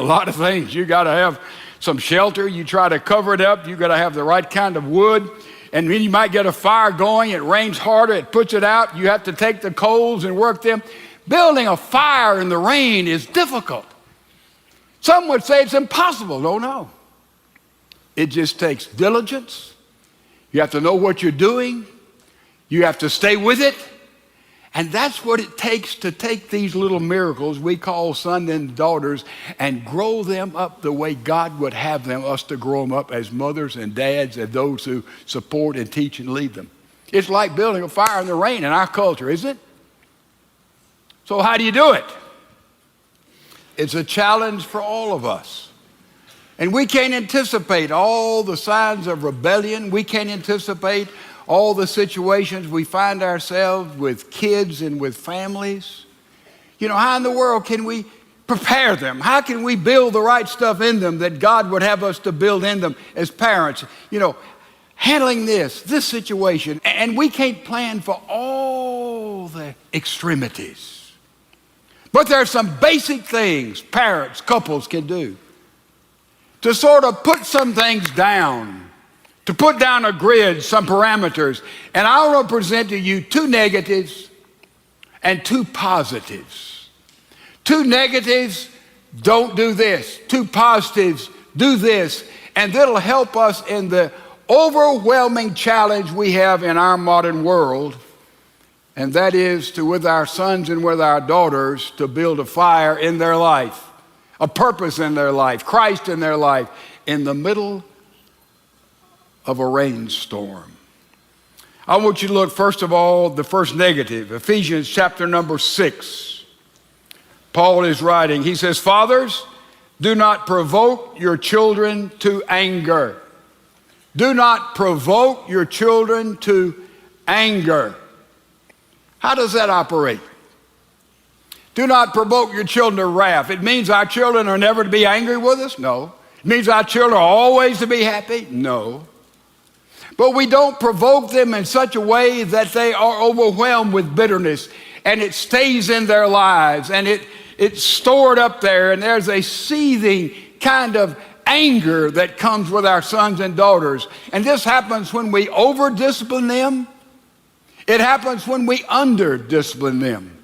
lot of things. You got to have some shelter. You try to cover it up. You got to have the right kind of wood. And then you might get a fire going. It rains harder. It puts it out. You have to take the coals and work them. Building a fire in the rain is difficult. Some would say it's impossible. No. It just takes diligence. You have to know what you're doing. You have to stay with it. And that's what it takes to take these little miracles we call sons and daughters and grow them up the way God would have us to grow them up as mothers and dads and those who support and teach and lead them. It's like building a fire in the rain in our culture, isn't it? So how do you do it? It's a challenge for all of us. And we can't anticipate all the signs of rebellion. We can't anticipate all the situations we find ourselves with kids and with families. You know, how in the world can we prepare them? How can we build the right stuff in them that God would have us to build in them as parents? You know, handling this situation. And we can't plan for all the extremities. But there are some basic things parents, couples can do to sort of put some things down, to put down a grid, some parameters. And I want to present to you 2 negatives and 2 positives. 2 negatives, don't do this. 2 positives, do this. And that'll help us in the overwhelming challenge we have in our modern world. And that is to, with our sons and with our daughters, to build a fire in their life, a purpose in their life, Christ in their life, in the middle of a rainstorm. I want you to look, first of all, the first negative, Ephesians chapter number 6. Paul is writing, he says, fathers, do not provoke your children to anger. Do not provoke your children to anger. How does that operate? Do not provoke your children to wrath. It means our children are never to be angry with us? No. It means our children are always to be happy? No. But we don't provoke them in such a way that they are overwhelmed with bitterness and it stays in their lives and it's stored up there, and there's a seething kind of anger that comes with our sons and daughters. And this happens when we over-discipline them. It happens when we under-discipline them.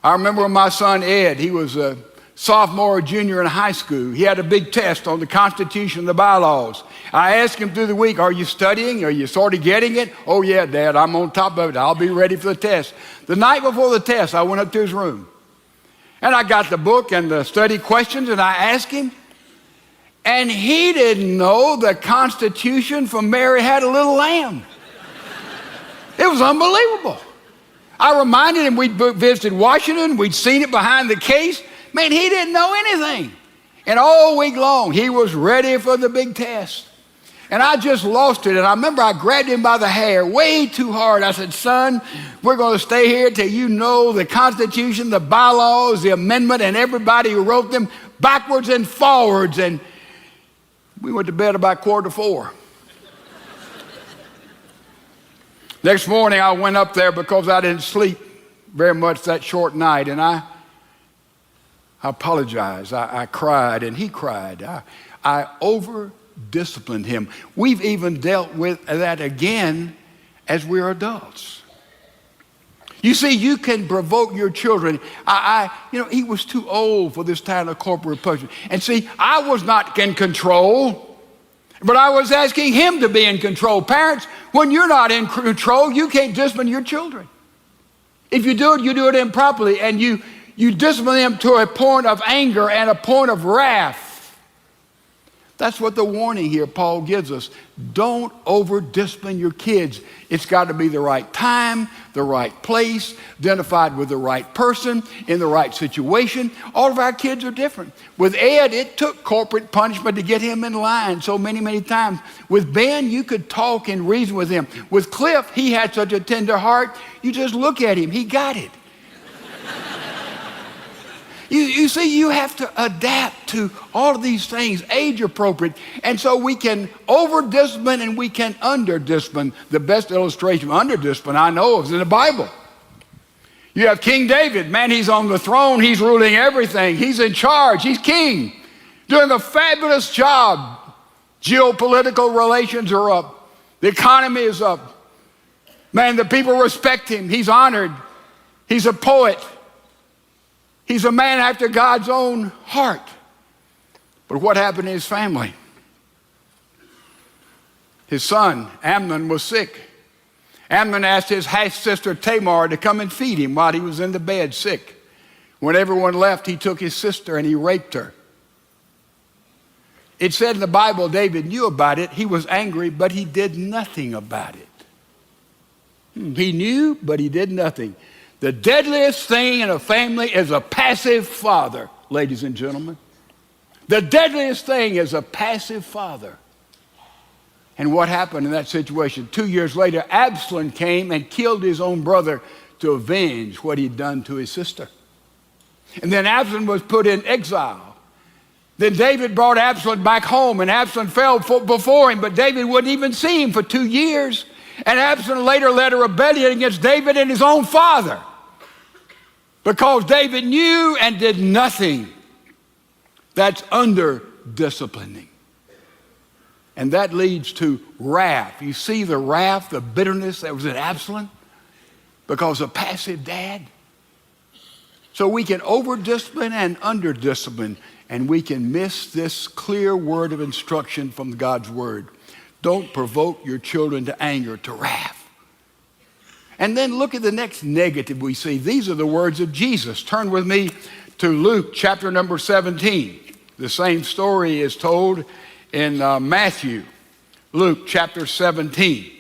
I remember when my son Ed, he was a sophomore or junior in high school. He had a big test on the Constitution and the bylaws. I asked him through the week, are you studying? Are you sort of getting it? Oh yeah, Dad, I'm on top of it. I'll be ready for the test. The night before the test, I went up to his room. And I got the book and the study questions, and I asked him. And he didn't know the Constitution from Mary Had a Little Lamb. It was unbelievable. I reminded him we'd visited Washington. We'd seen it behind the case. Man, he didn't know anything. And all week long, he was ready for the big test. And I just lost it. And I remember I grabbed him by the hair way too hard. I said, son, we're going to stay here till you know the Constitution, the bylaws, the amendment, and everybody who wrote them backwards and forwards. And we went to bed about 3:45. Next morning, I went up there because I didn't sleep very much that short night. And I apologized. I cried, and he cried. I over-disciplined him. We've even dealt with that again as we're adults. You see, you can provoke your children. He was too old for this kind of corporate punishment. And see, I was not in control, but I was asking him to be in control. Parents, when you're not in control, you can't discipline your children. If you do it improperly, and you discipline them to a point of anger and a point of wrath. That's what the warning here Paul gives us. Don't over-discipline your kids. It's got to be the right time, the right place, identified with the right person, in the right situation. All of our kids are different. With Ed, it took corporate punishment to get him in line so many times. With Ben, you could talk and reason with him. With Cliff, he had such a tender heart. You just look at him. He got it. You see, you have to adapt to all of these things, age appropriate. And so we can over-discipline and we can under-discipline. The best illustration of under-discipline I know is in the Bible. You have King David. Man, he's on the throne. He's ruling everything. He's in charge. He's king, doing a fabulous job. Geopolitical relations are up. The economy is up. Man, the people respect him. He's honored. He's a poet. He's a man after God's own heart. But what happened to his family? His son, Amnon, was sick. Amnon asked his half-sister Tamar to come and feed him while he was in the bed sick. When everyone left, he took his sister and he raped her. It said in the Bible, David knew about it. He was angry, but he did nothing about it. He knew, but he did nothing. The deadliest thing in a family is a passive father, ladies and gentlemen. The deadliest thing is a passive father. And what happened in that situation? 2 years later, Absalom came and killed his own brother to avenge what he'd done to his sister. And then Absalom was put in exile. Then David brought Absalom back home, and Absalom fell before him, but David wouldn't even see him for 2 years. And Absalom later led a rebellion against David and his own father because David knew and did nothing. That's under disciplining. And that leads to wrath. You see the wrath, the bitterness that was in Absalom because of passive dad. So we can over-discipline and under-discipline, and we can miss this clear word of instruction from God's word. Don't provoke your children to anger, to wrath. And then look at the next negative we see. These are the words of Jesus. Turn with me to Luke chapter number 17. The same story is told in Matthew. Luke chapter 17.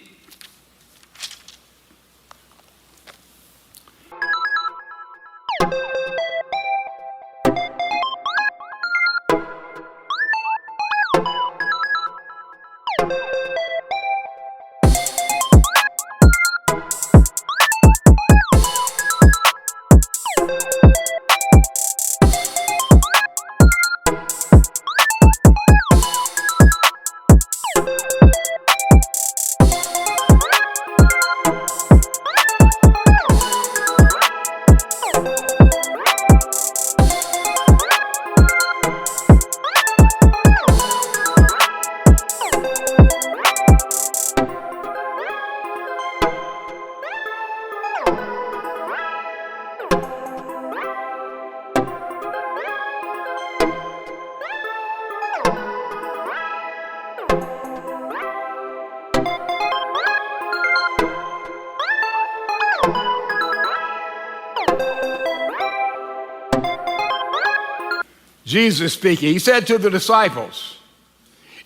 Jesus speaking, he said to the disciples,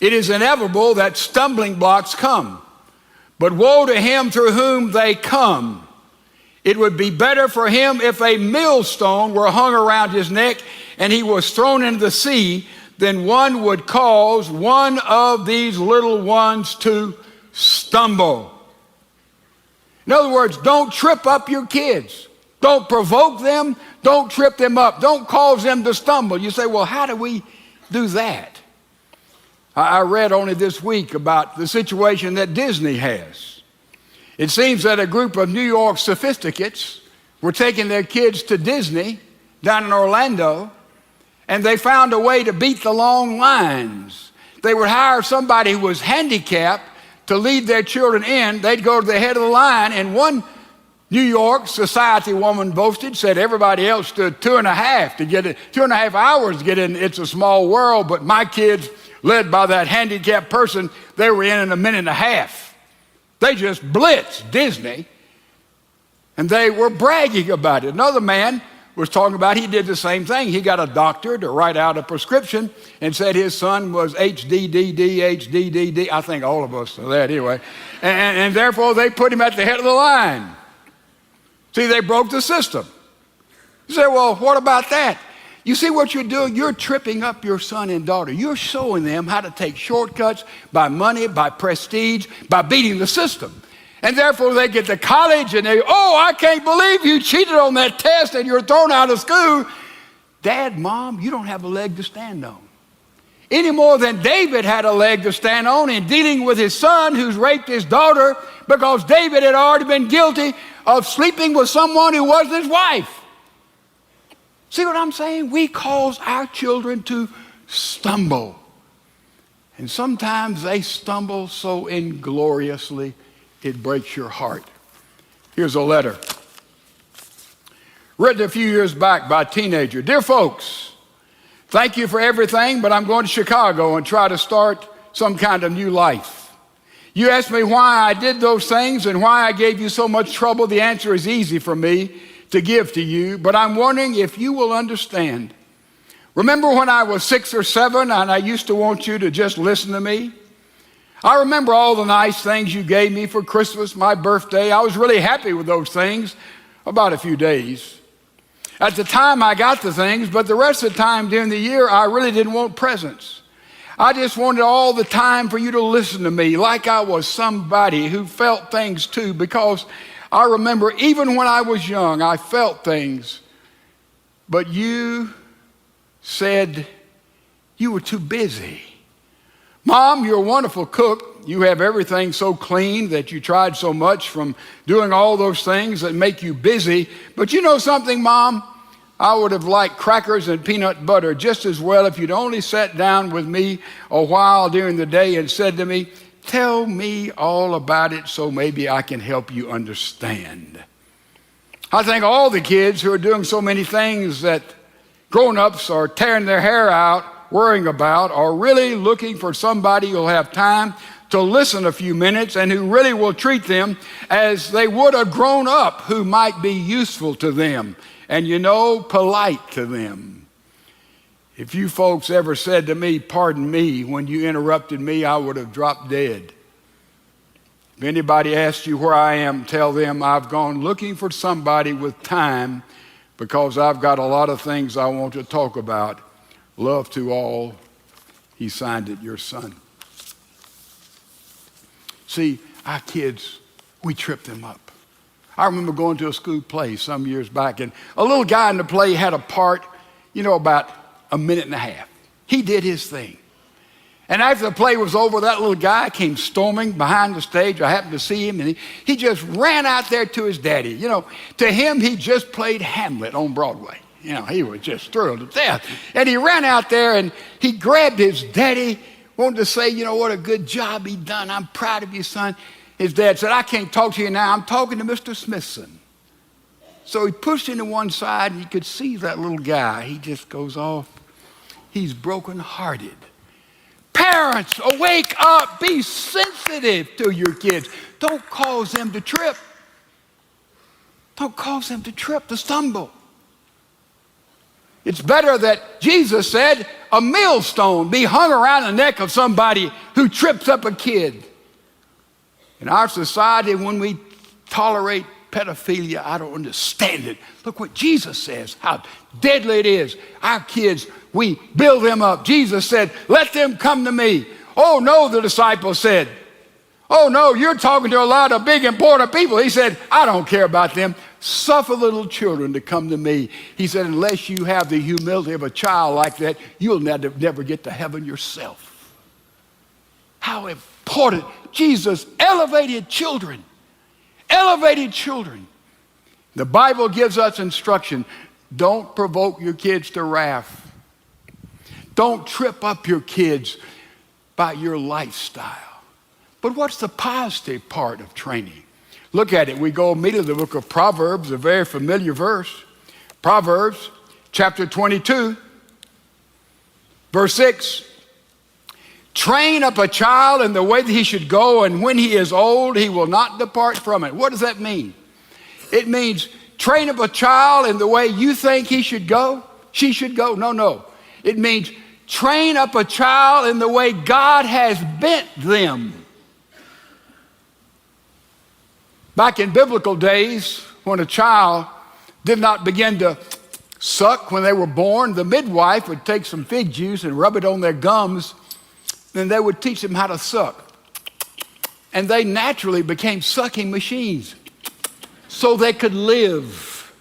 "It is inevitable that stumbling blocks come, but woe to him through whom they come. It would be better for him if a millstone were hung around his neck and he was thrown into the sea than one would cause one of these little ones to stumble." In other words, don't trip up your kids. Don't provoke them. Don't trip them up. Don't cause them to stumble. You say, well, how do we do that? I read only this week about the situation that Disney has. It seems that a group of New York sophisticates were taking their kids to Disney down in Orlando, and they found a way to beat the long lines. They would hire somebody who was handicapped to lead their children in. They'd go to the head of the line, and one New York society woman boasted, said everybody else stood 2.5 hours to get in It's a Small World, but my kids, led by that handicapped person, they were in a minute and a half. They just blitzed Disney, and they were bragging about it. Another man was talking about he did the same thing. He got a doctor to write out a prescription and said his son was HDDD. I think all of us know that anyway. And therefore they put him at the head of the line. See, they broke the system. You say, well, what about that? You see what you're doing? You're tripping up your son and daughter. You're showing them how to take shortcuts by money, by prestige, by beating the system. And therefore they get to college and they, oh, I can't believe you cheated on that test and you're thrown out of school. Dad, Mom, you don't have a leg to stand on. any more than David had a leg to stand on in dealing with his son who's raped his daughter, because David had already been guilty of sleeping with someone who wasn't his wife. See what I'm saying? We cause our children to stumble. And sometimes they stumble so ingloriously, it breaks your heart. Here's a letter written a few years back by a teenager. Dear folks, thank you for everything, but I'm going to Chicago and try to start some kind of new life. You asked me why I did those things and why I gave you so much trouble. The answer is easy for me to give to you, but I'm wondering if you will understand. Remember when I was 6 or 7 and I used to want you to just listen to me? I remember all the nice things you gave me for Christmas, my birthday. I was really happy with those things about a few days. At the time I got the things, but the rest of the time during the year I really didn't want presents. I just wanted all the time for you to listen to me like I was somebody who felt things too, because I remember even when I was young I felt things, but you said you were too busy. Mom, you're a wonderful cook. You have everything so clean that you tried so much from doing all those things that make you busy. But you know something, Mom? I would have liked crackers and peanut butter just as well if you'd only sat down with me a while during the day and said to me, tell me all about it so maybe I can help you understand. I think all the kids who are doing so many things that grown-ups are tearing their hair out worrying about are really looking for somebody who'll have time to listen a few minutes and who really will treat them as they would a grown-up who might be useful to them and, polite to them. If you folks ever said to me, pardon me, when you interrupted me, I would have dropped dead. If anybody asked you where I am, tell them I've gone looking for somebody with time because I've got a lot of things I want to talk about. Love to all. He signed it, your son. See, our kids, we trip them up. I remember going to a school play some years back, and a little guy in the play had a part, about a minute and a half. He did his thing. And after the play was over, that little guy came storming behind the stage. I happened to see him, and he just ran out there to his daddy. To him, he just played Hamlet on Broadway. He was just thrilled to death. And he ran out there, and he grabbed his daddy, wanted to say, what a good job he done. I'm proud of you, son. His dad said, I can't talk to you now. I'm talking to Mr. Smithson. So he pushed him to one side, and you could see that little guy. He just goes off. He's brokenhearted. Parents, awake up. Be sensitive to your kids. Don't cause them to trip. Don't cause them to trip, to stumble. It's better that Jesus said a millstone be hung around the neck of somebody who trips up a kid. In our society, when we tolerate pedophilia, I don't understand it. Look what Jesus says, how deadly it is. Our kids, we build them up. Jesus said, let them come to me. Oh no, the disciples said. Oh no, you're talking to a lot of big important people. He said, I don't care about them. Suffer little children to come to me. He said, unless you have the humility of a child like that, you'll never get to heaven yourself. How important. Jesus elevated children. Elevated children. The Bible gives us instruction. Don't provoke your kids to wrath. Don't trip up your kids by your lifestyle. But what's the positive part of training? Look at it. We go immediately to the book of Proverbs, a very familiar verse. Proverbs chapter 22, verse 6. Train up a child in the way that he should go, and when he is old, he will not depart from it. What does that mean? It means train up a child in the way you think he should go, she should go. No. It means train up a child in the way God has bent them. Back in biblical days, when a child did not begin to suck when they were born, the midwife would take some fig juice and rub it on their gums, and they would teach them how to suck. And they naturally became sucking machines so they could live.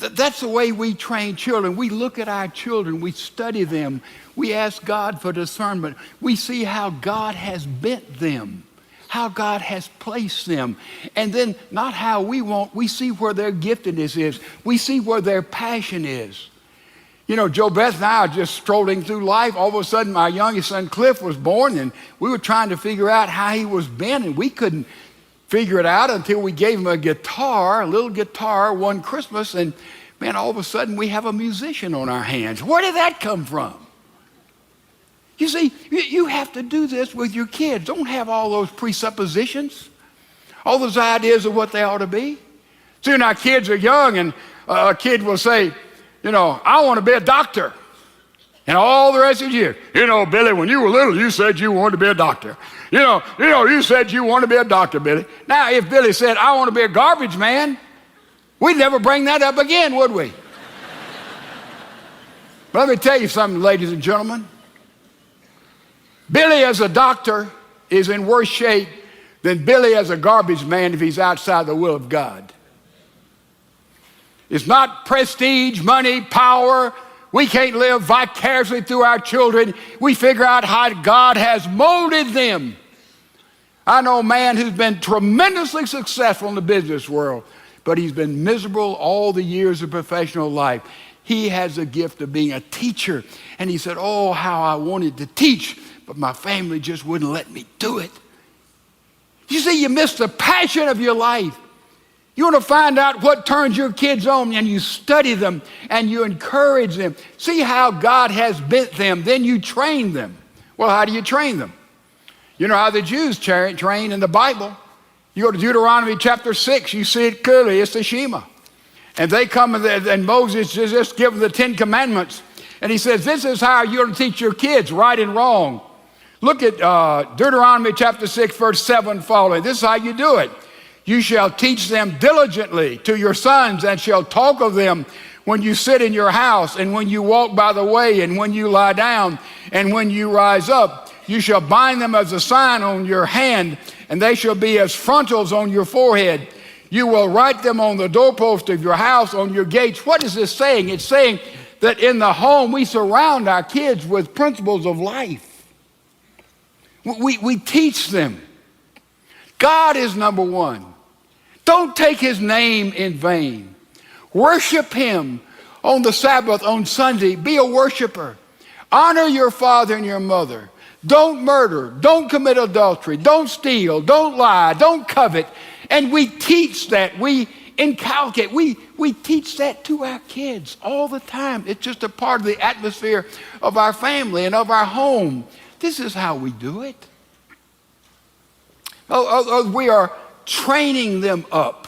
That's the way we train children. We look at our children, we study them, we ask God for discernment. We see how God has bent them, how God has placed them. And then not how we want, we see where their giftedness is. We see where their passion is. You know, Joe Beth and I are just strolling through life. All of a sudden, my youngest son, Cliff, was born, and we were trying to figure out how he was bent, and we couldn't figure it out until we gave him a guitar, a little guitar, one Christmas, and man, all of a sudden, we have a musician on our hands. Where did that come from? You see, you have to do this with your kids. Don't have all those presuppositions, all those ideas of what they ought to be. See, when our kids are young, and a kid will say, you know, I want to be a doctor. And all the rest of the year, you know, Billy, when you were little, you said you wanted to be a doctor. You know, you said you wanted to be a doctor, Billy. Now, if Billy said, I want to be a garbage man, we'd never bring that up again, would we? But let me tell you something, ladies and gentlemen. Billy as a doctor is in worse shape than Billy as a garbage man if he's outside the will of God. It's not prestige, money, power. We can't live vicariously through our children. We figure out how God has molded them. I know a man who's been tremendously successful in the business world, but he's been miserable all the years of professional life. He has a gift of being a teacher. And he said, oh, how I wanted to teach, but my family just wouldn't let me do it. You see, you miss the passion of your life. You want to find out what turns your kids on, and you study them and you encourage them. See how God has bent them, then you train them. Well, how do you train them? You know how the Jews train in the Bible. You go to Deuteronomy chapter 6, you see it clearly, it's the Shema. And they come and Moses just gives them the 10 Commandments. And he says, this is how you're going to teach your kids right and wrong. Look at Deuteronomy chapter 6, verse 7 following. This is how you do it. You shall teach them diligently to your sons, and shall talk of them when you sit in your house, and when you walk by the way, and when you lie down, and when you rise up. You shall bind them as a sign on your hand, and they shall be as frontals on your forehead. You will write them on the doorpost of your house, on your gates. What is this saying? It's saying that in the home we surround our kids with principles of life. We teach them. God is number one. Don't take his name in vain. Worship him on the Sabbath, on Sunday. Be a worshiper. Honor your father and your mother. Don't murder. Don't commit adultery. Don't steal. Don't lie. Don't covet. And we teach that. We inculcate. We teach that to our kids all the time. It's just a part of the atmosphere of our family and of our home. This is how we do it. We are training them up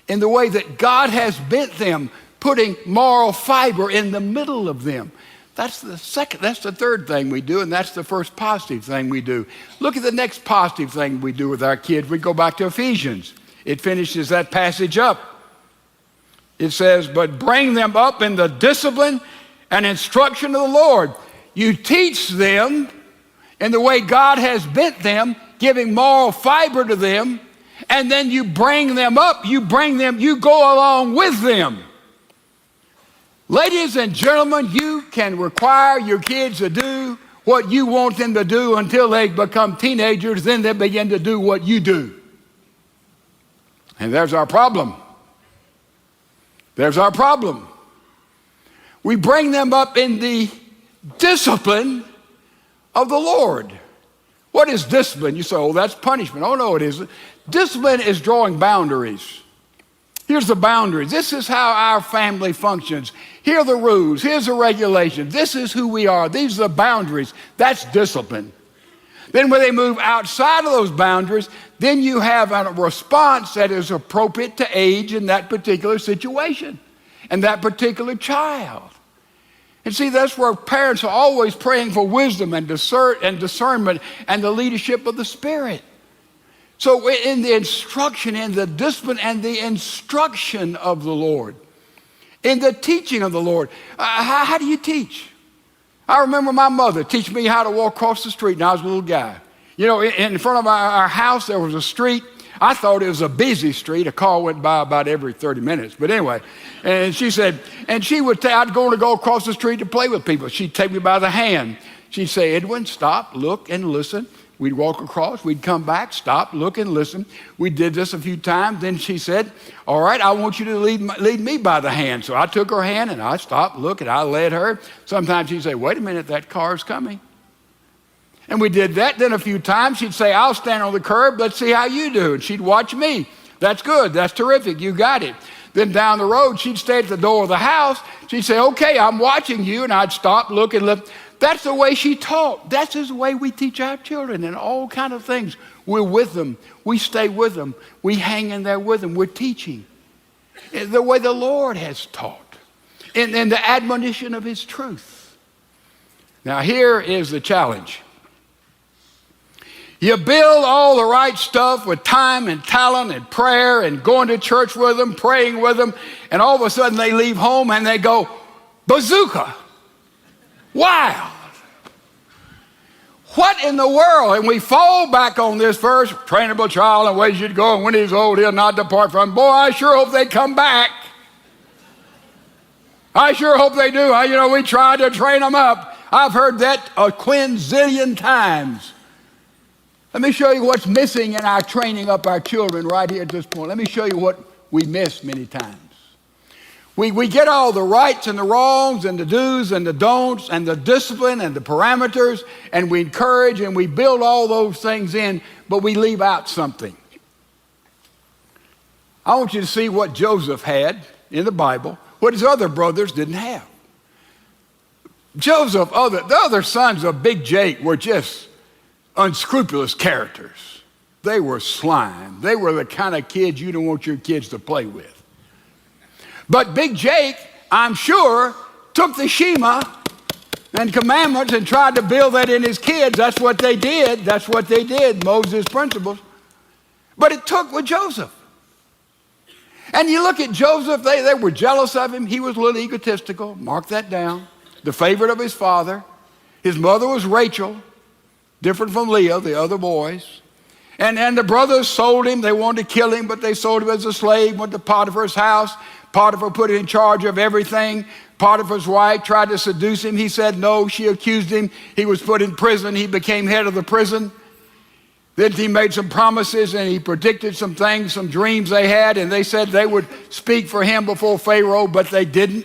in the way that God has bent them, putting moral fiber in the middle of them. That's the third thing we do, and that's the first positive thing we do. Look at the next positive thing we do with our kids. We go back to Ephesians. It finishes that passage up. It says, but bring them up in the discipline and instruction of the Lord. You teach them in the way God has bent them, giving moral fiber to them, and then you bring them up, you go along with them. Ladies and gentlemen, you can require your kids to do what you want them to do until they become teenagers, then they begin to do what you do. And there's our problem. There's our problem. We bring them up in the discipline of the Lord. What is discipline? You say, oh, that's punishment. Oh, no, it isn't. Discipline is drawing boundaries. Here's the boundaries. This is how our family functions. Here are the rules. Here's the regulations. This is who we are. These are the boundaries. That's discipline. Then when they move outside of those boundaries, then you have a response that is appropriate to age in that particular situation and that particular child. And see, that's where parents are always praying for wisdom and discernment and the leadership of the Spirit. So in the instruction, in the discipline and the instruction of the Lord, in the teaching of the Lord, how do you teach? I remember my mother teaching me how to walk across the street when I was a little guy. You know, in front of our house, there was a street. I thought it was a busy street. A car went by about every 30 minutes. But anyway, and she said, and she would say, I'd go across the street to play with people. She'd take me by the hand. She'd say, Edwin, stop, look, and listen. We'd walk across, we'd come back, stop, look, and listen. We did this a few times. Then she said, all right, I want you to lead me by the hand. So I took her hand, and I stopped, looked, and I led her. Sometimes she'd say, wait a minute, that car's coming. And we did that. Then a few times she'd say, I'll stand on the curb, let's see how you do. And she'd watch me. That's good, that's terrific, you got it. Then down the road, she'd stay at the door of the house. She'd say, okay, I'm watching you. And I'd stop, look, and look. That's the way she taught. That's the way we teach our children and all kind of things. We're with them. We stay with them. We hang in there with them. We're teaching the way the Lord has taught in the admonition of his truth. Now here is the challenge. You build all the right stuff with time and talent and prayer and going to church with them, praying with them, and all of a sudden they leave home and they go, bazooka. Wow. What in the world? And we fall back on this verse, trainable child and ways you'd go, and when he's old, he'll not depart from him. Boy, I sure hope they come back. I sure hope they do. We tried to train them up. I've heard that a quinzillion times. Let me show you what's missing in our training up our children right here at this point. Let me show you what we miss many times. We get all the rights and the wrongs and the do's and the don'ts and the discipline and the parameters, and we encourage and we build all those things in, but we leave out something. I want you to see what Joseph had in the Bible, what his other brothers didn't have. Joseph, the other sons of Big Jake were just unscrupulous characters. They were slime. They were the kind of kids you don't want your kids to play with. But Big Jake, I'm sure, took the Shema and commandments and tried to build that in his kids. That's what they did. That's what they did, Moses' principles. But it took with Joseph. And you look at Joseph, they were jealous of him. He was a little egotistical. Mark that down. The favorite of his father. His mother was Rachel, different from Leah, the other boys. And the brothers sold him. They wanted to kill him, but they sold him as a slave, went to Potiphar's house. Potiphar put him in charge of everything. Potiphar's wife tried to seduce him. He said no. She accused him. He was put in prison. He became head of the prison. Then he made some promises and he predicted some things, some dreams they had, and they said they would speak for him before Pharaoh, but they didn't.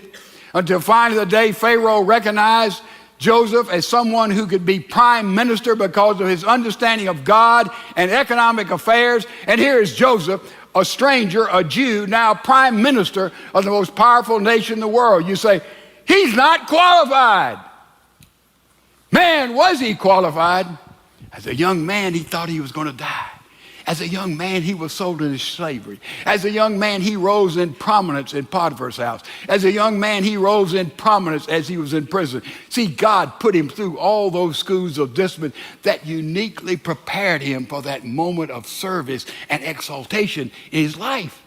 Until finally the day Pharaoh recognized Joseph as someone who could be prime minister because of his understanding of God and economic affairs. And here is Joseph, a stranger, a Jew, now prime minister of the most powerful nation in the world. You say, he's not qualified. Man, was he qualified? As a young man, he thought he was going to die. As a young man, he was sold into slavery. As a young man, he rose in prominence in Potiphar's house. As a young man, he rose in prominence as he was in prison. See, God put him through all those schools of discipline that uniquely prepared him for that moment of service and exaltation in his life.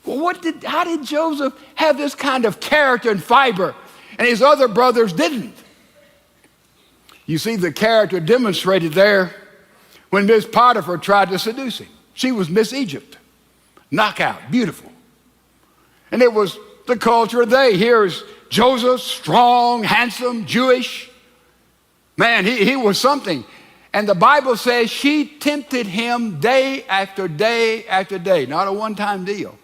Well, how did Joseph have this kind of character and fiber, and his other brothers didn't? You see the character demonstrated there when Miss Potiphar tried to seduce him. She was Miss Egypt. Knockout, beautiful. And it was the culture of the day. Here's Joseph, strong, handsome, Jewish. Man, he was something. And the Bible says she tempted him day after day after day. Not a one-time deal.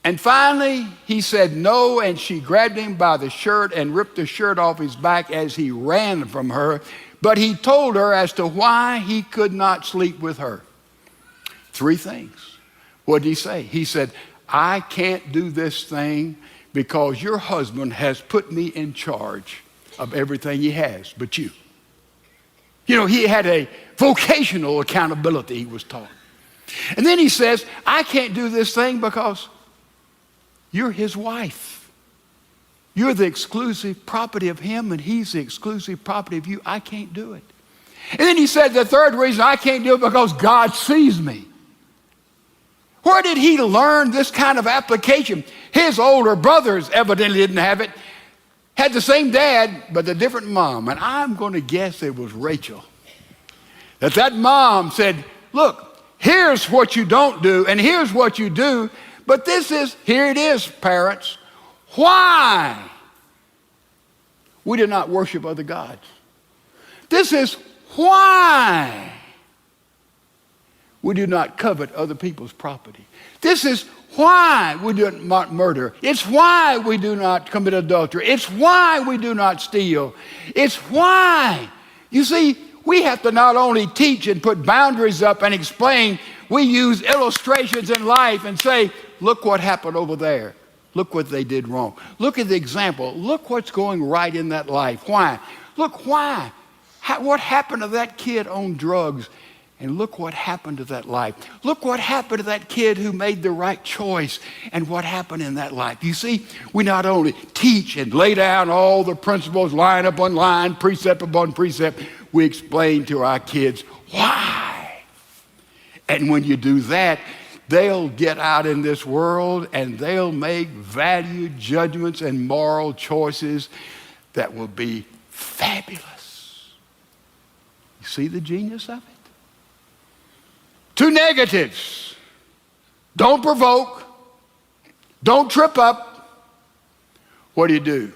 And finally, he said no, and she grabbed him by the shirt and ripped the shirt off his back as he ran from her. But he told her as to why he could not sleep with her. 3 things. What did he say? He said, I can't do this thing because your husband has put me in charge of everything he has but you. You know, he had a vocational accountability he was taught. And then he says, I can't do this thing because you're his wife. You're the exclusive property of him, and he's the exclusive property of you. I can't do it. And then he said the third reason I can't do it because God sees me. Where did he learn this kind of application? His older brothers evidently didn't have it. Had the same dad, but a different mom. And I'm going to guess it was Rachel. That mom said, look, here's what you don't do, and here's what you do, but here it is, parents. Why we do not worship other gods. This is why we do not covet other people's property. This is why we do not murder. It's why we do not commit adultery. It's why we do not steal. It's why. You see, we have to not only teach and put boundaries up and explain, we use illustrations in life and say, look what happened over there. Look what they did wrong. Look at the example. Look what's going right in that life. Why? Look why. What happened to that kid on drugs? And look what happened to that life. Look what happened to that kid who made the right choice and what happened in that life. You see, we not only teach and lay down all the principles line upon line, precept upon precept, we explain to our kids why. And when you do that, they'll get out in this world and they'll make value judgments and moral choices that will be fabulous. You see the genius of it? 2 negatives. Don't provoke. Don't trip up. What do?